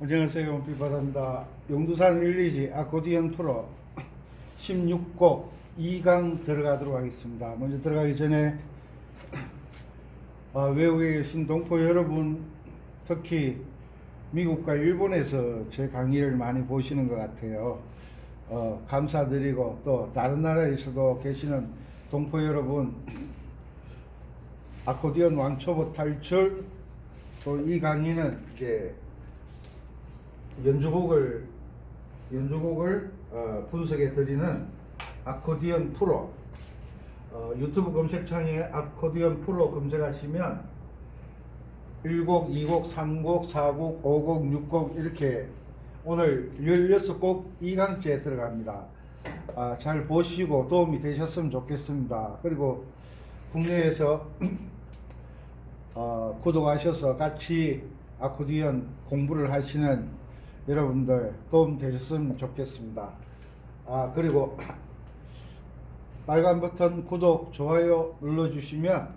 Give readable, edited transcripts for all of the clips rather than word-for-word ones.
안녕하세요. 비바다입니다. 용두산 1, 2지 아코디언 프로 16곡 2강 들어가도록 하겠습니다. 먼저 들어가기 전에 외국에 계신 동포 여러분, 특히 미국과 일본에서 제 강의를 많이 보시는 것 같아요. 감사드리고, 또 다른 나라에서도 계시는 동포 여러분, 아코디언 왕초보 탈출, 또 이 강의는 이제 연주곡을 분석해 드리는 아코디언 프로, 유튜브 검색창에 아코디언 프로 검색하시면 1곡, 2곡, 3곡, 4곡, 5곡, 6곡 이렇게 오늘 16곡 2강째 들어갑니다. 잘 보시고 도움이 되셨으면 좋겠습니다. 그리고 국내에서 구독하셔서 같이 아코디언 공부를 하시는 여러분들 도움 되셨으면 좋겠습니다. 그리고 빨간 버튼 구독, 좋아요 눌러주시면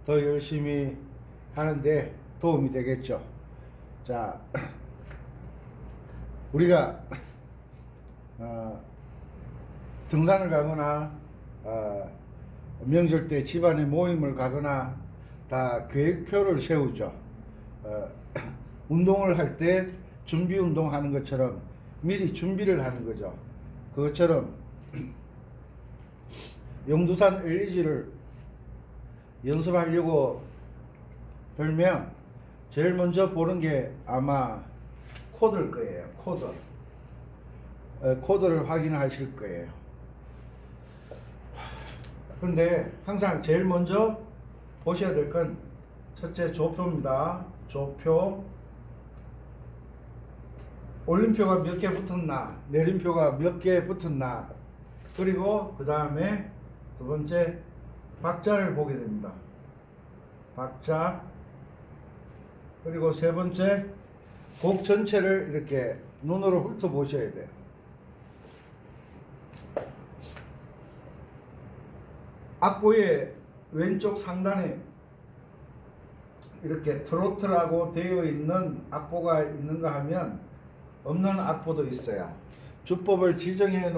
더 열심히 하는데 도움이 되겠죠. 자, 우리가 등산을 가거나 명절 때 집안에 모임을 가거나 다 계획표를 세우죠. 운동을 할 때 준비 운동하는 것처럼 미리 준비를 하는 거죠. 그것처럼 용두산 LEG를 연습하려고 들면 제일 먼저 보는 게 아마 코드일 거예요. 코드를 확인하실 거예요. 근데 항상 제일 먼저 보셔야 될 건 첫째 조표입니다. 조표. 올림표가 몇 개 붙었나, 내림표가 몇 개 붙었나, 그리고 그 다음에 두 번째 박자를 보게 됩니다. 박자. 그리고 세 번째 곡 전체를 이렇게 눈으로 훑어보셔야 돼요. 악보의 왼쪽 상단에 이렇게 트로트라고 되어 있는 악보가 있는가 하면 없는 악보도 있어요. 주법을 지정해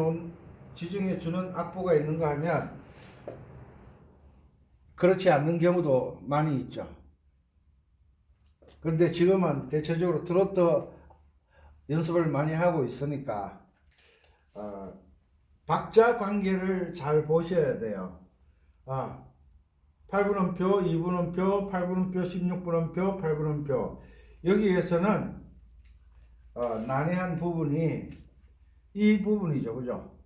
주는 악보가 있는가 하면 그렇지 않는 경우도 많이 있죠. 그런데 지금은 대체적으로 트로트 연습을 많이 하고 있으니까 박자 관계를 잘 보셔야 돼요. 8분음표, 2분음표, 8분음표, 16분음표, 8분음표. 여기에서는 난해한 부분이 이 부분이죠. 그죠?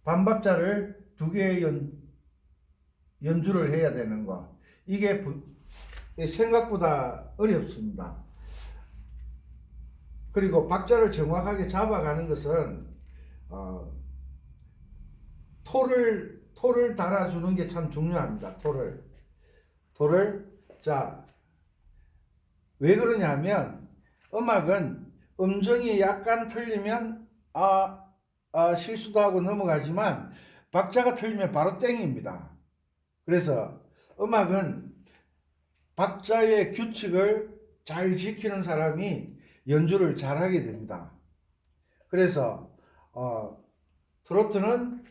반박자를 두 개의 연주를 해야 되는 거. 이게 생각보다 어렵습니다. 그리고 박자를 정확하게 잡아가는 것은 토를 달아주는 게 참 중요합니다. 토를. 자, 왜 그러냐 하면 음악은 음정이 약간 틀리면 실수도 하고 넘어가지만 박자가 틀리면 바로 땡입니다. 그래서 음악은 박자의 규칙을 잘 지키는 사람이 연주를 잘하게 됩니다. 그래서 트로트는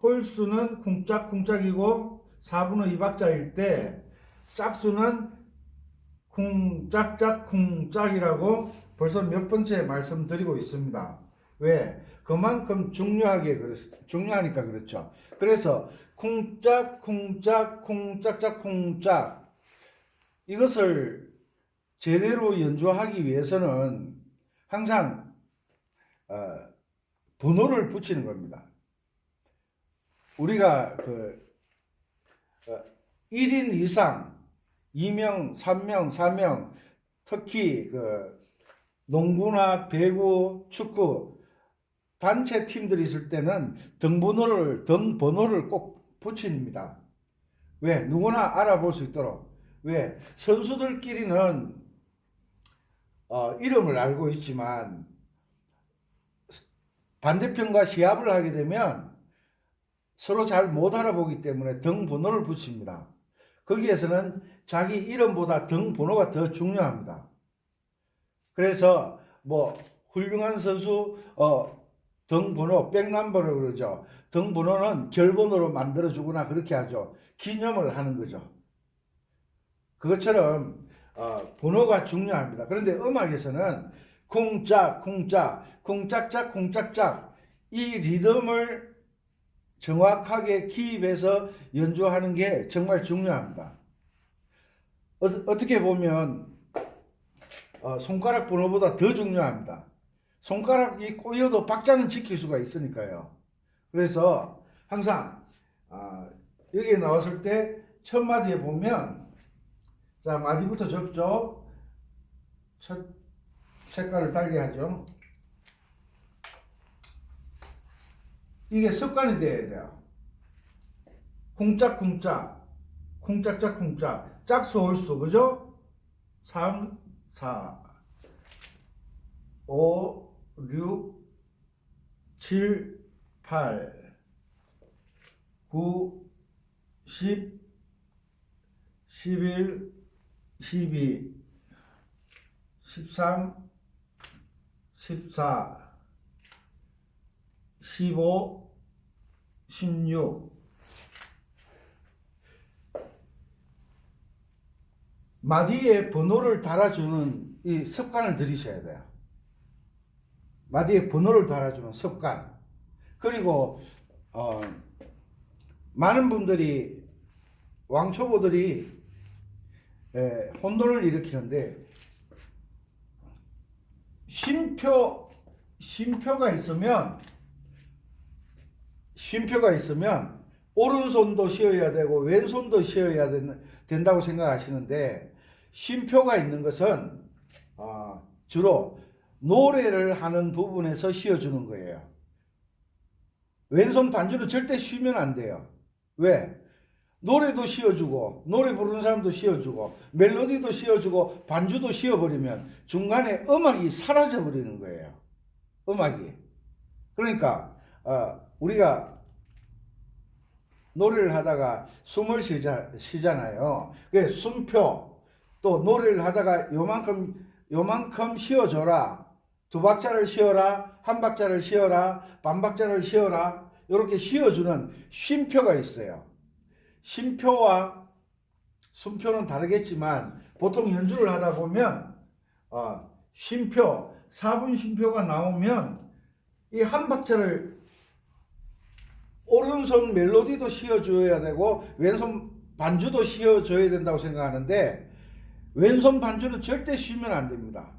홀수는 쿵짝쿵짝이고 4분의 2박자일 때 짝수는 쿵짝짝 쿵짝이라고 벌써 몇 번째 말씀드리고 있습니다. 왜? 그만큼 중요하니까 그렇죠. 그래서 쿵짝 쿵짝 쿵짝짝 쿵짝, 이것을 제대로 연주하기 위해서는 항상 번호를 붙이는 겁니다. 우리가 1인 이상 2명, 3명, 4명, 특히 농구나 배구, 축구 단체 팀들이 있을 때는 등번호를 꼭 붙입니다. 왜? 누구나 알아볼 수 있도록. 왜? 선수들끼리는 이름을 알고 있지만 반대편과 시합을 하게 되면 서로 잘 못 알아보기 때문에 등번호를 붙입니다. 거기에서는 자기 이름보다 등번호가 더 중요합니다. 그래서 뭐 훌륭한 선수 등번호 백넘버를 그러죠. 등번호는 결번호로 만들어주거나 그렇게 하죠. 기념을 하는 거죠. 그것처럼 번호가 중요합니다. 그런데 음악에서는 쿵짝 쿵짝 쿵짝짝 쿵짝짝 이 리듬을 정확하게 기입해서 연주하는 게 정말 중요합니다. 어떻게 보면 손가락 번호보다 더 중요합니다. 손가락이 꼬여도 박자는 지킬 수가 있으니까요. 그래서 항상 여기에 나왔을 때 첫 마디에 보면 자 마디부터 적죠. 첫 색깔을 달리 하죠. 이게 습관이 돼야 돼요. 쿵짝쿵짝 쿵짝짝 쿵짝 짝수 홀수 그죠? 3 4 5 6 7 8 9 10 11 12 13 14 15 16 마디에 번호를 달아주는 이 습관을 들이셔야 돼요. 마디에 번호를 달아주는 습관. 그리고 많은 분들이 왕초보들이 혼돈을 일으키는데 쉼표가 있으면 오른손도 쉬어야 되고 왼손도 쉬어야 된다고 생각하시는데 쉼표가 있는 것은 주로 노래를 하는 부분에서 쉬어주는 거예요. 왼손 반주는 절대 쉬면 안 돼요. 왜? 노래도 쉬어주고 노래 부르는 사람도 쉬어주고 멜로디도 쉬어주고 반주도 쉬어버리면 중간에 음악이 사라져버리는 거예요. 음악이. 그러니까 우리가 노래를 하다가 숨을 쉬잖아요. 그래서 숨표 또 노래를 하다가 요만큼 쉬어줘라. 두 박자를 쉬어라. 한 박자를 쉬어라. 반 박자를 쉬어라. 이렇게 쉬어주는 쉼표가 있어요. 쉼표와 숨표는 다르겠지만 보통 연주를 하다 보면 쉼표 4분 쉼표가 나오면 이 한 박자를 오른손 멜로디도 쉬어줘야 되고 왼손 반주도 쉬어줘야 된다고 생각하는데 왼손 반주는 절대 쉬면 안 됩니다.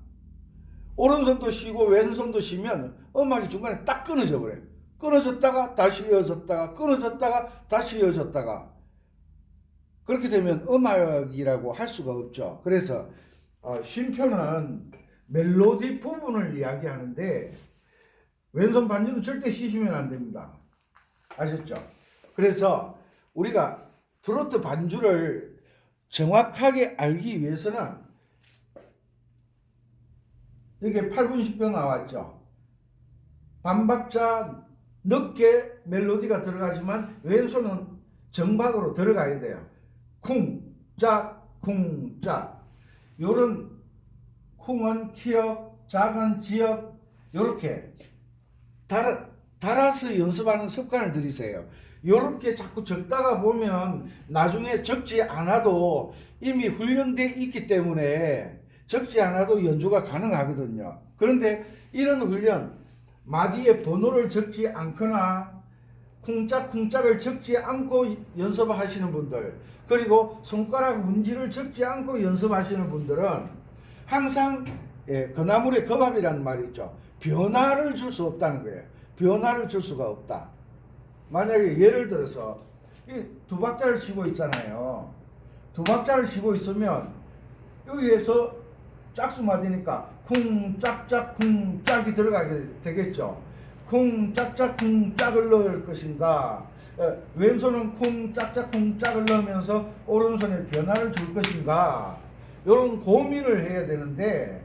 오른손도 쉬고 왼손도 쉬면 음악이 중간에 딱 끊어져 버려요. 끊어졌다가 다시 이어졌다가 끊어졌다가 다시 이어졌다가 그렇게 되면 음악이라고 할 수가 없죠. 그래서 쉼표는 멜로디 부분을 이야기하는데 왼손 반주는 절대 쉬시면 안 됩니다. 아셨죠? 그래서 우리가 트로트 반주를 정확하게 알기 위해서는 이게 8분 10초 나왔죠. 반박자 늦게 멜로디가 들어가지만 왼손은 정박으로 들어가야 돼요. 쿵짝 쿵짝 요런 쿵은 키역 작은 지역 요렇게 달아서 연습하는 습관을 들이세요. 요렇게 자꾸 적다가 보면 나중에 적지 않아도 이미 훈련되어 있기 때문에 적지 않아도 연주가 가능하거든요. 그런데 이런 훈련 마디에 번호를 적지 않거나 쿵짝쿵짝을 적지 않고 연습하시는 분들 그리고 손가락 운지를 적지 않고 연습하시는 분들은 항상 거나물의 겁합이라는 말이 있죠. 변화를 줄 수 없다는 거예요. 변화를 줄 수가 없다. 만약에 예를 들어서 이 두 박자를 쉬고 있잖아요. 두 박자를 쉬고 있으면 여기에서 짝수 마디니까 쿵짝짝 쿵짝이 들어가게 되겠죠. 쿵짝짝 쿵짝을 넣을 것인가 왼손은 쿵짝짝 쿵짝을 넣으면서 오른손에 변화를 줄 것인가 이런 고민을 해야 되는데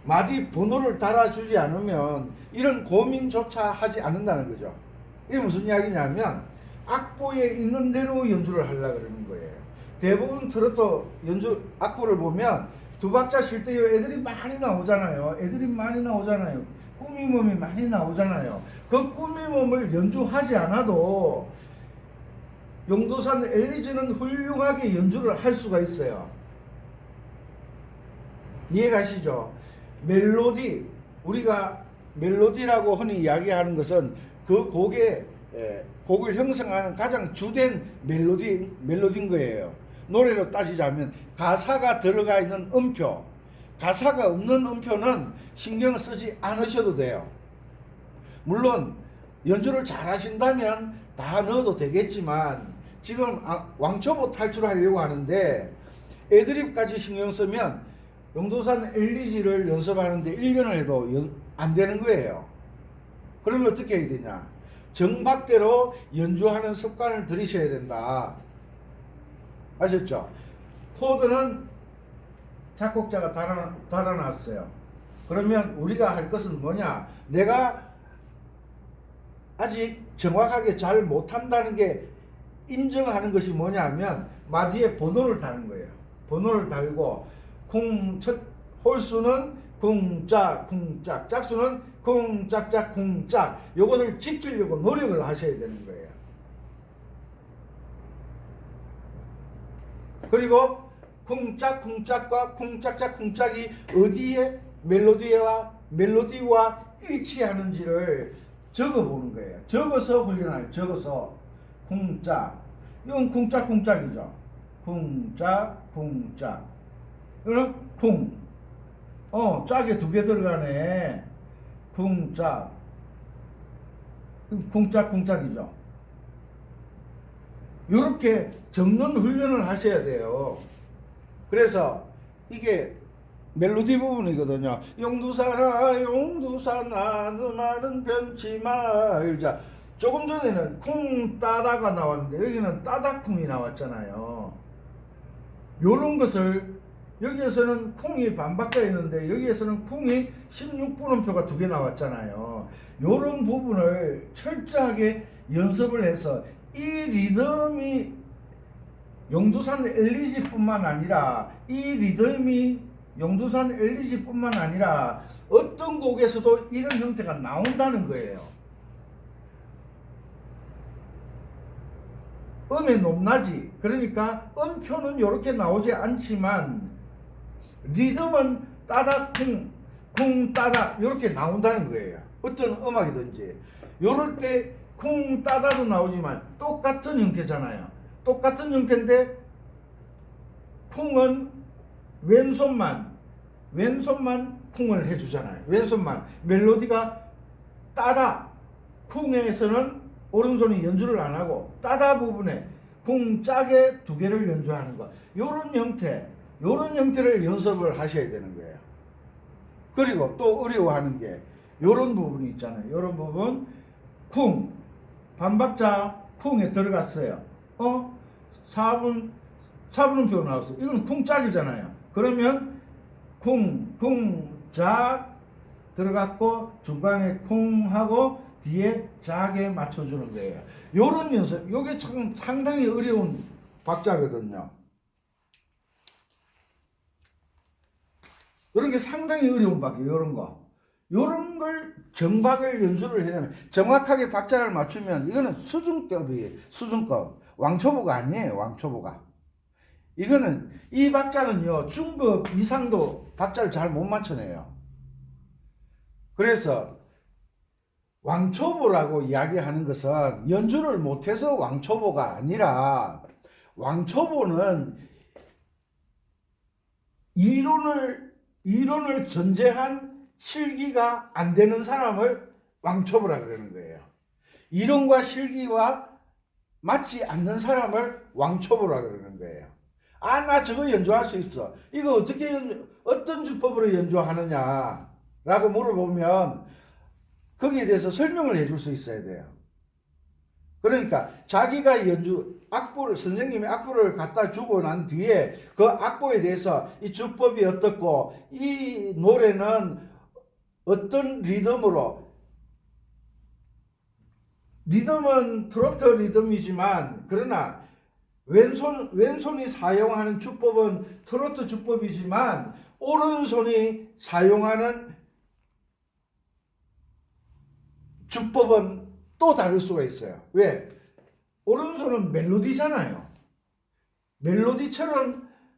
마디 번호를 달아주지 않으면 이런 고민조차 하지 않는다는 거죠. 이게 무슨 이야기냐면 악보에 있는 대로 연주를 하려고 그러는 거예요. 대부분 트로트 연주 악보를 보면 두 박자 쉴 때 애들이 많이 나오잖아요. 애들이 많이 나오잖아요. 꾸미몸이 많이 나오잖아요. 그 꾸미몸을 연주하지 않아도 용두산 엘리지는 훌륭하게 연주를 할 수가 있어요. 이해가시죠? 멜로디, 우리가 멜로디라고 흔히 이야기하는 것은 그 곡을 형성하는 가장 주된 멜로디인 거예요. 노래로 따지자면 가사가 들어가 있는 음표, 가사가 없는 음표는 신경을 쓰지 않으셔도 돼요. 물론 연주를 잘 하신다면 다 넣어도 되겠지만 지금 왕초보 탈출하려고 하는데 애드립까지 신경 쓰면 용두산 엘리지를 연습하는데 1년을 해도 안 되는 거예요. 그러면 어떻게 해야 되냐? 정박대로 연주하는 습관을 들이셔야 된다. 아셨죠? 코드는 작곡자가 달아놨어요. 그러면 우리가 할 것은 뭐냐? 내가 아직 정확하게 잘 못한다는 게 인정하는 것이 뭐냐면 마디에 번호를 다는 거예요. 번호를 달고 홀수는 쿵짝 쿵짝, 짝수는 쿵짝짝 쿵짝, 이것을 지키려고 노력을 하셔야 되는 거예요. 그리고 쿵짝 쿵짝과 쿵짝짝 쿵짝이 어디에 멜로디와 일치하는지를 적어보는 거예요. 적어서 훈련해요. 적어서 쿵짝, 이건 쿵짝 쿵짝이죠. 쿵짝 쿵짝. 그럼 쿵, 짝에 두 개 들어가네. 쿵짝, 쿵짝 쿵짝이죠. 이렇게 적는 훈련을 하셔야 돼요. 그래서 이게 멜로디 부분이거든요. 용두사나 용두사나 너 말은 변치 말자. 조금 전에는 쿵 따다가 나왔는데 여기는 따다쿵이 나왔잖아요. 요런 것을 여기에서는 쿵이 반박자 있는데 여기에서는 쿵이 16분음표가 두 개 나왔잖아요. 요런 부분을 철저하게 연습을 해서 이 리듬이 용두산 엘리지뿐만 아니라 이 리듬이 용두산 엘리지뿐만 아니라 어떤 곡에서도 이런 형태가 나온다는 거예요. 음의 높낮이, 그러니까 음표는 이렇게 나오지 않지만 리듬은 따다 쿵 따다 이렇게 나온다는 거예요. 어떤 음악이든지 요럴 때 쿵 따다도 나오지만 똑같은 형태잖아요. 똑같은 형태인데 쿵은 왼손만 쿵을 해주잖아요. 왼손만. 멜로디가 따다 쿵에서는 오른손이 연주를 안 하고 따다 부분에 쿵 짝에 두 개를 연주하는 거. 요런 형태를 연습을 하셔야 되는 거예요. 그리고 또 어려워하는 게 요런 부분이 있잖아요. 요런 부분 쿵 반박자 쿵에 들어갔어요. 4분음표 나왔어. 이건 쿵 짝이잖아요. 그러면 쿵 짝 들어갔고 중간에 쿵 하고 뒤에 작에 맞춰주는 거예요. 요런 연습, 요게 참 상당히 어려운 박자거든요. 이런 게 상당히 어려운 박자, 요런 거. 요런 걸 정박을 연주를 해야 되면 정확하게 박자를 맞추면 이거는 수준급이에요. 수준급. 왕초보가 아니에요. 왕초보가. 이거는 이 박자는요. 중급 이상도 박자를 잘 못 맞춰내요. 그래서 왕초보라고 이야기하는 것은 연주를 못해서 왕초보가 아니라 왕초보는 이론을 전제한 실기가 안 되는 사람을 왕초보라 그러는 거예요. 이론과 실기와 맞지 않는 사람을 왕초보라 그러는 거예요. 나 저거 연주할 수 있어. 이거 어떤 주법으로 연주하느냐라고 물어보면 거기에 대해서 설명을 해줄 수 있어야 돼요. 그러니까 자기가 선생님이 악보를 갖다 주고 난 뒤에 그 악보에 대해서 이 주법이 어떻고 이 노래는 어떤 리듬은 트로트 리듬이지만 그러나 왼손이 사용하는 주법은 트로트 주법이지만 오른손이 사용하는 주법은 또 다를 수가 있어요. 왜? 오른손은 멜로디잖아요.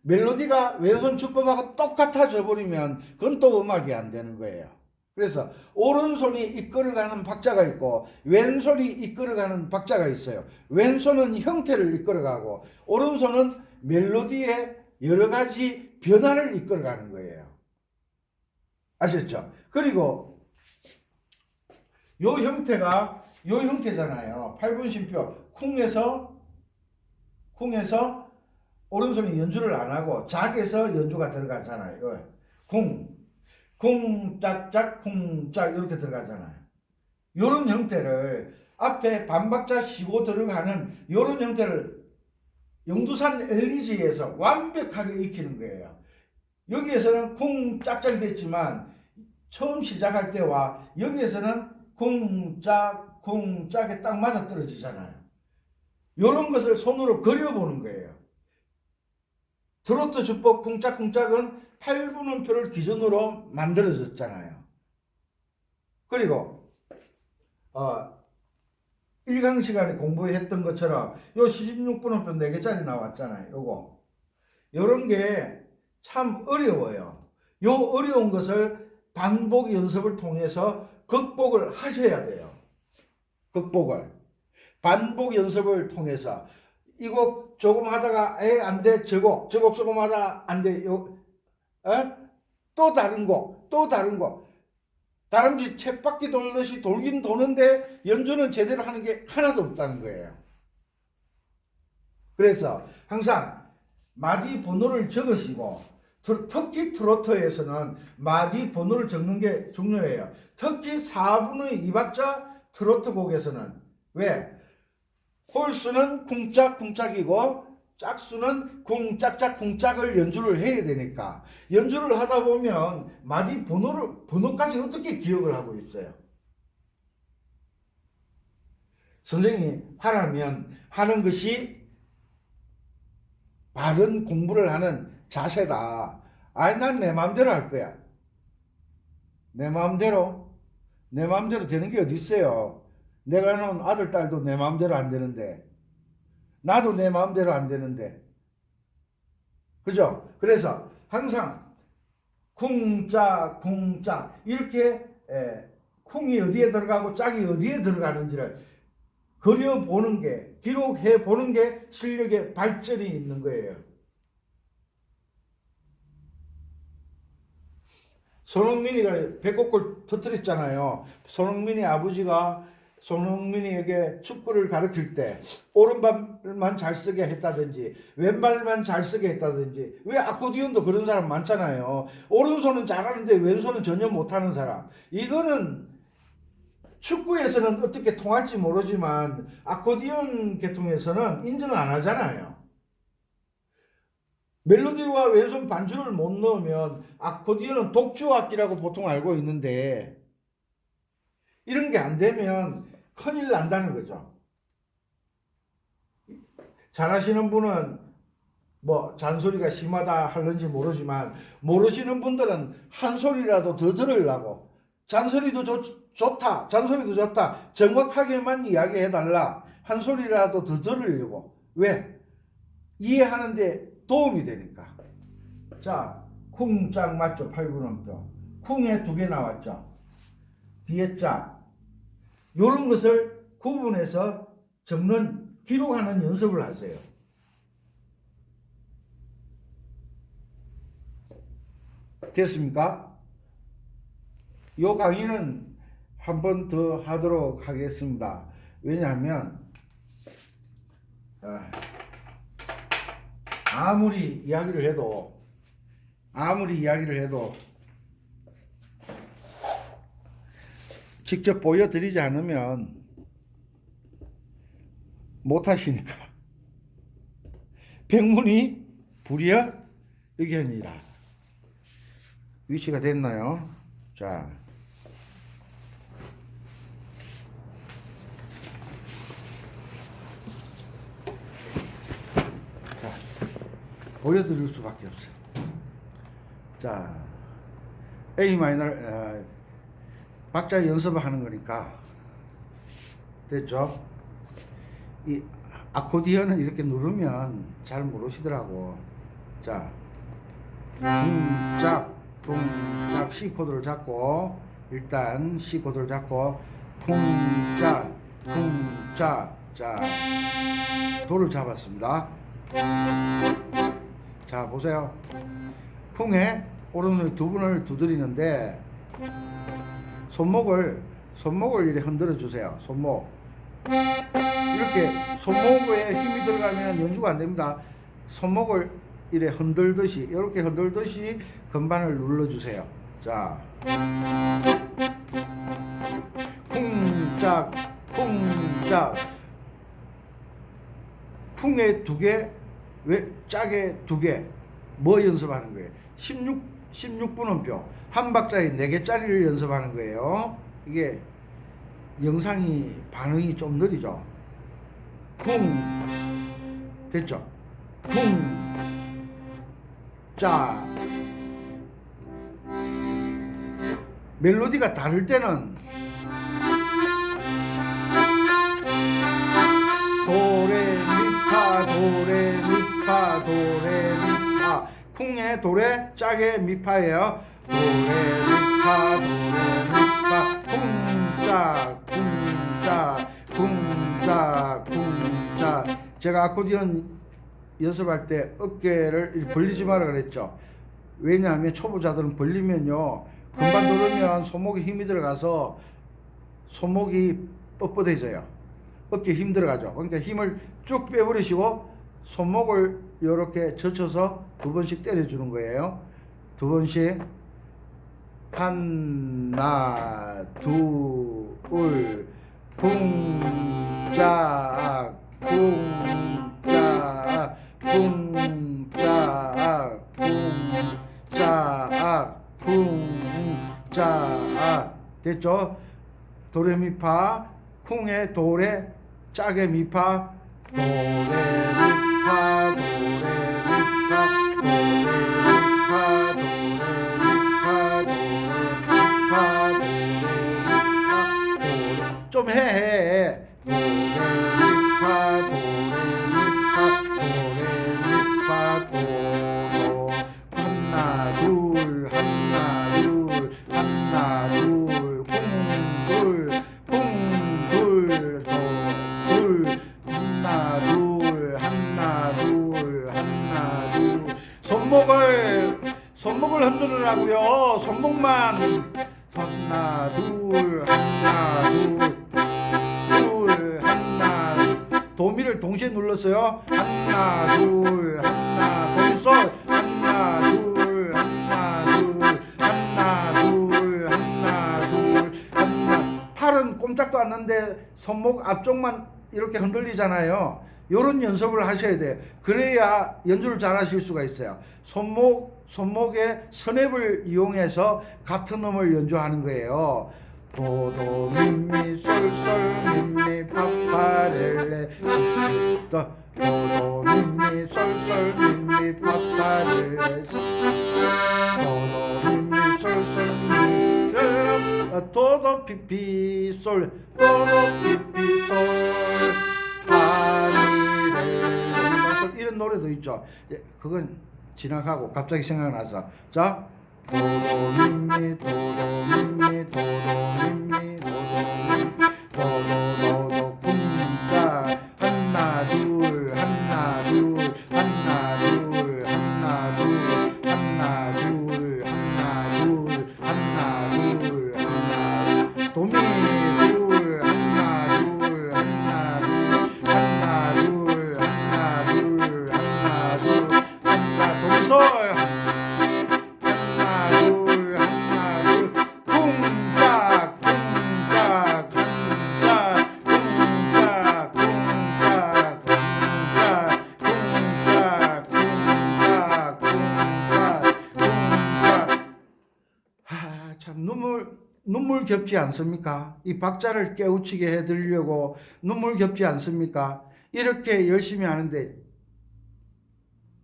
멜로디가 왼손 주법하고 똑같아져 버리면 그건 또 음악이 안 되는 거예요. 그래서 오른손이 이끌어가는 박자가 있고 왼손이 이끌어가는 박자가 있어요. 왼손은 형태를 이끌어가고 오른손은 멜로디의 여러 가지 변화를 이끌어가는 거예요. 아셨죠? 그리고 요 형태잖아요. 8분심표 쿵에서 오른손이 연주를 안 하고 작에서 연주가 들어가잖아요. 쿵, 짝짝, 쿵짝 이렇게 들어가잖아요. 이런 형태를 앞에 반박자 쉬고 들어가는 이런 형태를 영두산 엘리지에서 완벽하게 익히는 거예요. 여기에서는 쿵, 짝짝이 됐지만 처음 시작할 때와 여기에서는 쿵짝, 쿵짝에 딱 맞아 떨어지잖아요. 이런 것을 손으로 그려보는 거예요. 트로트 주법 쿵짝쿵짝은 8분음표를 기준으로 만들어졌잖아요. 그리고 1강 시간에 공부했던 것처럼 요 16분음표 4개짜리 나왔잖아요. 요거 요런 게 참 어려워요. 요 어려운 것을 반복 연습을 통해서 극복을 하셔야 돼요. 반복 연습을 통해서 이거 조금 하다가 안 돼. 저곡 조금 하다가 안 돼. 또 다른 곡 다람쥐 쳇바퀴 돌듯이 돌긴 도는데 연주는 제대로 하는 게 하나도 없다는 거예요. 그래서 항상 마디 번호를 적으시고 특히 트로트에서는 마디 번호를 적는 게 중요해요. 특히 4분의 2박자 트로트 곡에서는 왜? 홀수는 쿵짝쿵짝이고 짝수는 쿵짝짝 쿵짝을 연주를 해야 되니까 연주를 하다 보면 마디 번호까지 어떻게 기억을 하고 있어요? 선생님이 하라면 하는 것이 바른 공부를 하는 자세다. 난 내 마음대로 할 거야. 내 마음대로 되는 게 어디 있어요? 내가 낳은 아들, 딸도 내 마음대로 안 되는데 나도 내 마음대로 안 되는데 그죠? 그래서 항상 쿵짝 이렇게 쿵이 어디에 들어가고 짝이 어디에 들어가는지를 그려보는 게 기록해보는 게 실력의 발전이 있는 거예요. 손흥민이가 배꼽골 터뜨렸잖아요. 손흥민이 아버지가 손흥민이에게 축구를 가르칠 때 오른발만 잘 쓰게 했다든지 왼발만 잘 쓰게 했다든지 왜 아코디언도 그런 사람 많잖아요. 오른손은 잘하는데 왼손은 전혀 못하는 사람. 이거는 축구에서는 어떻게 통할지 모르지만 아코디언 계통에서는 인정 안 하잖아요. 멜로디와 왼손 반주를 못 넣으면 아코디언은 독주악기라고 보통 알고 있는데 이런 게 안 되면 큰일 난다는 거죠. 잘하시는 분은 뭐 잔소리가 심하다 할는지 모르지만 모르시는 분들은 한 소리라도 더 들으려고 잔소리도 좋다 정확하게만 이야기해달라 한 소리라도 더 들으려고 왜? 이해하는데 도움이 되니까. 자, 쿵짝 맞죠? 8분음표. 쿵에 2개 나왔죠? 뒤에 짝. 요런 것을 구분해서 적는, 기록하는 연습을 하세요. 됐습니까? 요 강의는 한 번 더 하도록 하겠습니다. 왜냐하면 아무리 이야기를 해도 직접 보여드리지 않으면 못하시니까 백문이 불여 의견이라. 위치가 됐나요? 자, 보여드릴 수밖에 없어요. 자, A 마이너 박자 연습을 하는 거니까 됐죠? 이 아코디언은 이렇게 누르면 잘 모르시더라고. 자, 쿵짝 쿵짝 C 코드를 잡고 일단 C 코드를 잡고 쿵짝 쿵짝 자 도를 잡았습니다. 자 보세요. 쿵에 오른손 두 분을 두드리는데 손목을 이렇게 흔들어 주세요. 손목 이렇게 손목에 힘이 들어가면 연주가 안 됩니다. 손목을 이렇게 흔들듯이 이렇게 흔들듯이 건반을 눌러 주세요. 자 쿵짝 쿵짝 쿵에 두 개, 왜 짝에 두 개, 뭐 연습하는 거예요? 16분음표 한 박자에 4개짜리를 연습하는 거예요. 이게 영상이 반응이 좀 느리죠. 쿵 됐죠? 쿵 짝 멜로디가 다를 때는 도레미파 도레미파 도레미파 쿵에 도레 짝에 미파예요. 도레미파 도레미파 쿵짝 쿵짝 쿵짝 쿵짝 제가 아코디언 연습할 때 어깨를 벌리지 마라 그랬죠. 왜냐하면 초보자들은 벌리면요 건반 누르면 손목에 힘이 들어가서 손목이 뻣뻣해져요. 어깨에 힘 들어가죠. 그러니까 힘을 쭉 빼버리시고 손목을 이렇게 젖혀서 2번씩 때려주는 거예요. 2번씩 하나 둘 쿵짝 쿵짝 쿵짝 쿵짝 쿵짝 됐죠? 도레미파 쿵에 도레 짝에 미파 도레미파 도레미파 도레미파 도레미파 도레미파 도레 좀 해 도레미파 도레미파 도레미파 도도 하나 둘 하나 둘 하나 둘 쿵둘 쿵둘 도둘 하나 둘 하나 둘 하나 둘 손목을 흔들으라고요. 손목만 하나 둘 하나 둘 하나 도미를 동시에 눌렀어요. 하나 둘 하나 돌솔 하나 둘 하나 둘 하나 둘 하나 둘 하나 팔은 꼼짝도 않는데 손목 앞쪽만 이렇게 흔들리잖아요. 요런 연습을 하셔야 돼요. 그래야 연주를 잘 하실 수가 있어요. 손목의 스냅을 이용해서 같은 음을 연주하는 거예요. 도도 미미 솔솔 미미 파파렐레 시시도 도도 미미 솔솔 미미 파파렐레 도도 미미 솔솔 미미 도도 피피 솔 도도 피피 솔 파미렐레 이런 노래도 있죠. 그건 지나가고 갑자기 생각나서 자 도도미미 도도미미 도도미미 도도도도 쿵짝 하나 둘 하나 둘 하나 둘 하나 둘 하나 둘 하나 둘 하나 둘 하나 도미 둘 하나 둘 하나 둘 하나 둘 하나 둘 하나 둘 하나 동설 눈물 겹지 않습니까? 이 박자를 깨우치게 해드리려고 눈물 겹지 않습니까? 이렇게 열심히 하는데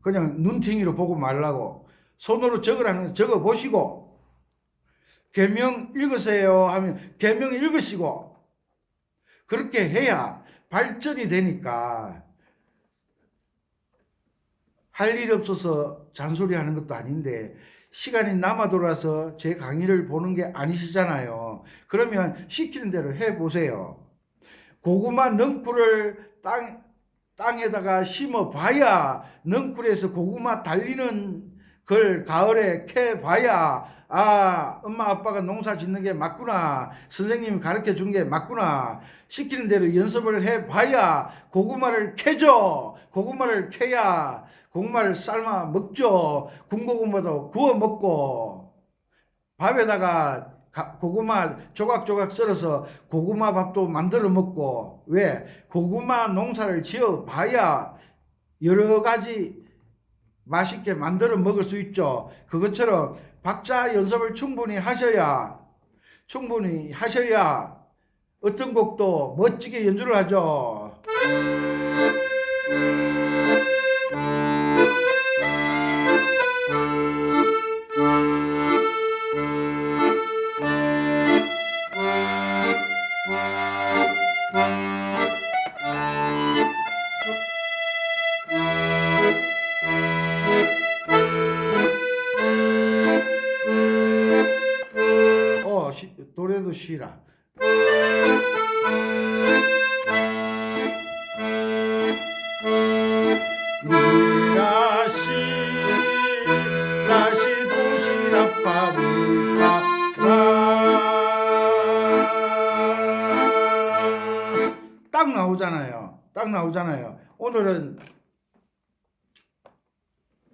그냥 눈탱이로 보고 말라고 손으로 적으라는 거 적어 보시고 계명 읽으세요 하면 계명 읽으시고 그렇게 해야 발전이 되니까 할 일이 없어서 잔소리하는 것도 아닌데 시간이 남아 돌아서 제 강의를 보는 게 아니시잖아요. 그러면 시키는 대로 해보세요. 고구마 넝쿨을 땅에다가 심어봐야 넝쿨에서 고구마 달리는 걸 가을에 캐봐야 엄마 아빠가 농사 짓는 게 맞구나, 선생님이 가르쳐 준 게 맞구나, 시키는 대로 연습을 해봐야 고구마를 캐죠. 고구마를 캐야 고구마를 삶아 먹죠. 군고구마도 구워 먹고 밥에다가 고구마 조각조각 썰어서 고구마 밥도 만들어 먹고. 왜? 고구마 농사를 지어 봐야 여러 가지 맛있게 만들어 먹을 수 있죠. 그것처럼 박자 연습을 충분히 하셔야 어떤 곡도 멋지게 연주를 하죠. 노래도 쉬라. 다시 도시락밥을 딱 나오잖아요. 딱 나오잖아요. 오늘은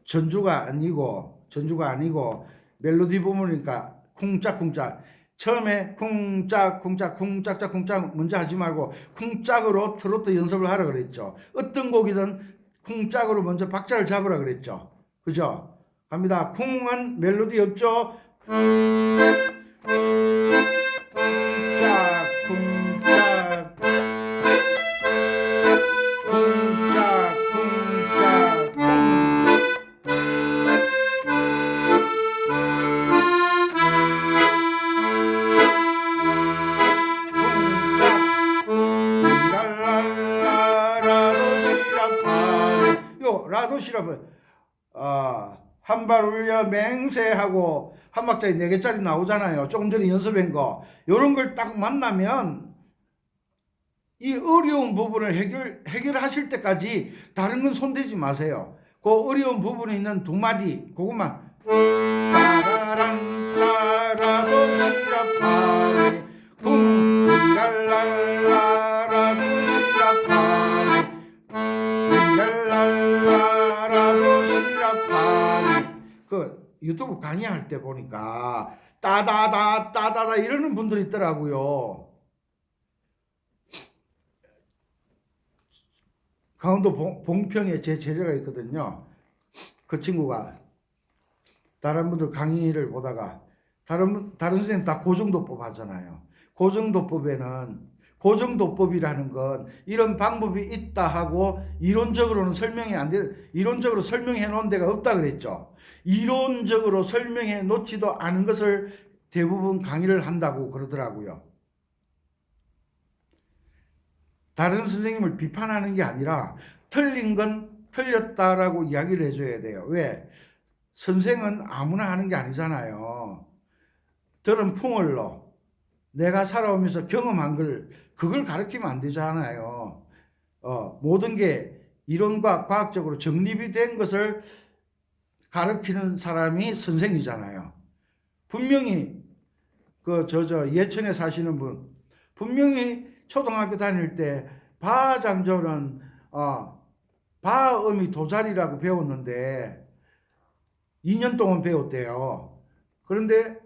전주가 아니고 멜로디 부분이니까 쿵짝쿵짝. 처음에 쿵짝쿵짝 먼저 하지 말고 쿵짝으로 트로트 연습을 하라 그랬죠. 어떤 곡이든 쿵짝으로 먼저 박자를 잡으라 그랬죠. 그죠? 갑니다. 쿵은 멜로디 없죠. 라도시라고 한 발 울려 맹세하고 한 박자에 4개짜리 나오잖아요. 조금 전에 연습한 거. 요런 걸 딱 만나면 이 어려운 부분을 해결하실 때까지 다른 건 손대지 마세요. 그 어려운 부분에 있는 두 마디 그것만 따라랑 따라도시라파이 쿵랄랄라라도시라파이 그 유튜브 강의할 때 보니까 따다다 이러는 분들이 있더라고요. 강원도 봉평에 제 제자가 있거든요. 그 친구가 다른 분들 강의를 보다가 다른 선생님 다 고정도법 하잖아요. 고정도법이라는 건 이런 방법이 있다 하고 이론적으로는 설명이 안 돼. 이론적으로 설명해 놓은 데가 없다 그랬죠. 이론적으로 설명해 놓지도 않은 것을 대부분 강의를 한다고 그러더라고요. 다른 선생님을 비판하는 게 아니라 틀린 건 틀렸다라고 이야기를 해줘야 돼요. 왜? 선생은 아무나 하는 게 아니잖아요. 들은 풍월로 내가 살아오면서 경험한 그걸 가르치면 안 되잖아요. 모든 게 이론과 과학적으로 정립이 된 것을 가르치는 사람이 선생이잖아요. 분명히 예천에 사시는 분 분명히 초등학교 다닐 때 바장조는 바음이 도자리라고 배웠는데 2년 동안 배웠대요. 그런데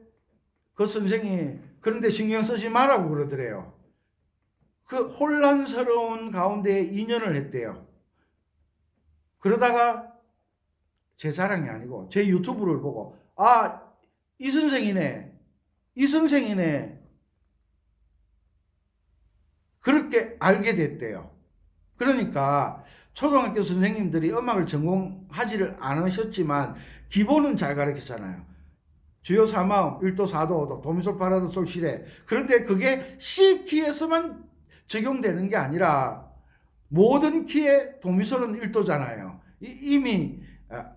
그 선생이 그런데 신경 쓰지 말라고 그러더래요. 그 혼란스러운 가운데 2년을 했대요. 그러다가 제 자랑이 아니고 제 유튜브를 보고 이 선생이네 그렇게 알게 됐대요. 그러니까 초등학교 선생님들이 음악을 전공하지를 않으셨지만 기본은 잘 가르쳤잖아요. 주요 4마음, 1도, 4도, 5도, 도미솔, 파라도, 솔, 시레. 그런데 그게 C키에서만 적용되는 게 아니라 모든 키의 도미솔은 1도잖아요. 이미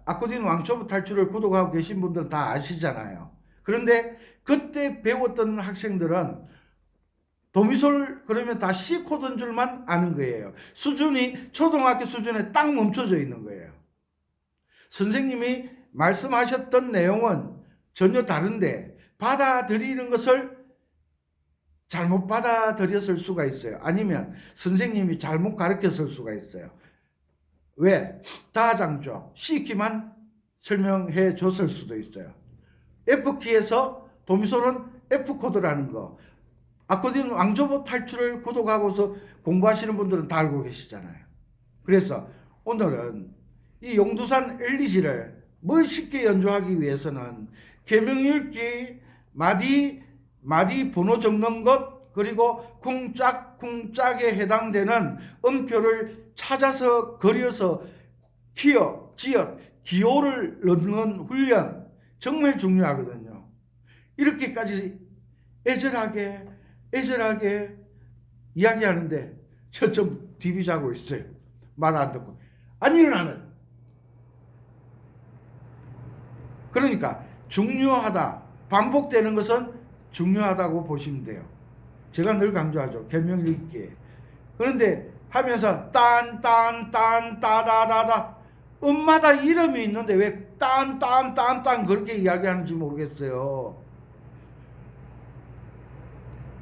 아코디언 왕초보 탈출을 구독하고 계신 분들은 다 아시잖아요. 그런데 그때 배웠던 학생들은 도미솔 그러면 다 C 코드인 줄만 아는 거예요. 수준이 초등학교 수준에 딱 멈춰져 있는 거예요. 선생님이 말씀하셨던 내용은 전혀 다른데 받아들이는 것을 잘못 받아들였을 수가 있어요. 아니면 선생님이 잘못 가르쳤을 수가 있어요. 왜? 다장조 C키만 설명해 줬을 수도 있어요. F키에서 도미솔은 F코드라는 거. 아코디언 왕초보 탈출을 구독하고서 공부하시는 분들은 다 알고 계시잖아요. 그래서 오늘은 이 용두산 엘리시를 멋있게 연주하기 위해서는 계명읽기, 마디 번호 적는 것, 그리고 쿵짝쿵짝에 해당되는 음표를 찾아서 그려서 키어, 지읒, 기호를 넣는 훈련 정말 중요하거든요. 이렇게까지 애절하게 이야기하는데 저 좀 디비자고 있어요. 말 안 듣고 안 일어나는. 그러니까 중요하다, 반복되는 것은 중요하다고 보시면 돼요. 제가 늘 강조하죠. 계명 읽기. 그런데 하면서 딴 따다다다 음마다 이름이 있는데 왜 딴 그렇게 이야기하는지 모르겠어요.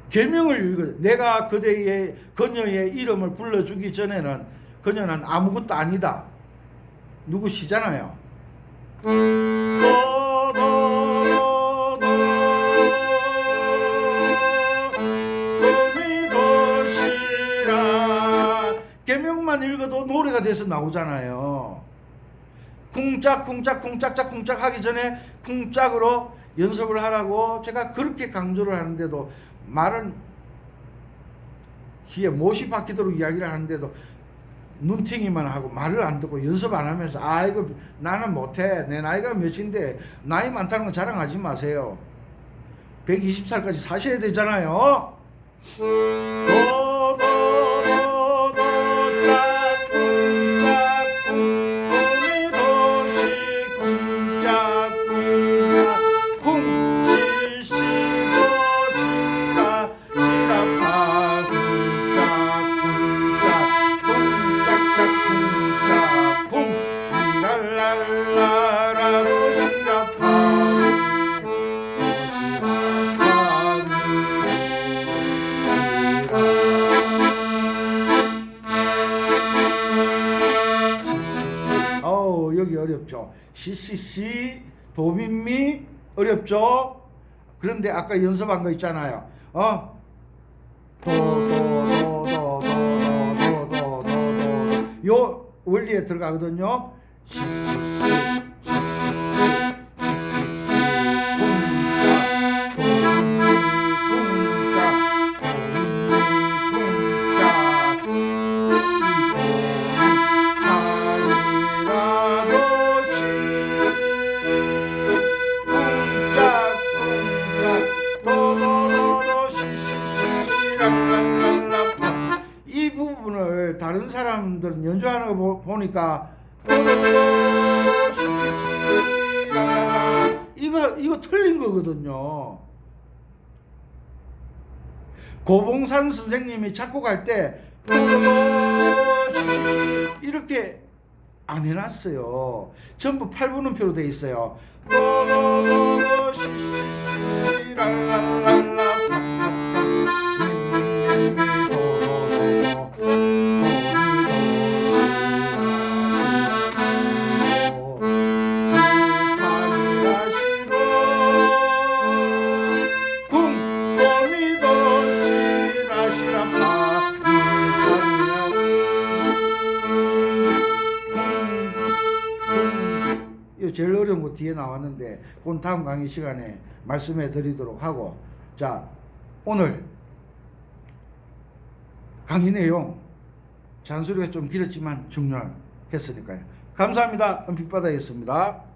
계명을 읽어. 내가 그녀의 이름을 불러주기 전에는 그녀는 아무것도 아니다. 누구시잖아요. 계명만 읽어도 노래가 돼서 나오잖아요. 쿵짝 하기 전에 쿵짝으로 연습을 하라고 제가 그렇게 강조를 하는데도 말은 귀에 못이 박히도록 이야기를 하는데도 눈팅이만 하고 말을 안 듣고 연습 안 하면서 아이고 나는 못해, 내 나이가 몇인데 나이 많다는 거 자랑하지 마세요. 120살까지 사셔야 되잖아요. 여기 어렵죠. 시시시 도미미 어렵죠. 그런데 아까 연습한 거 있잖아요. 요 원리에 들어가거든요. 이 부분을 다른 사람들은 연주하는 거 보니까 이거 틀린 거거든요. 고봉산 선생님이 작곡할 때 이렇게 안 해놨어요. 전부 8분음표로 돼 있어요. 제일 어려운 거 뒤에 나왔는데 그건 다음 강의 시간에 말씀해 드리도록 하고, 자 오늘 강의 내용 잔소리가 좀 길었지만 중요했으니까요. 감사합니다. 은빛바다였습니다.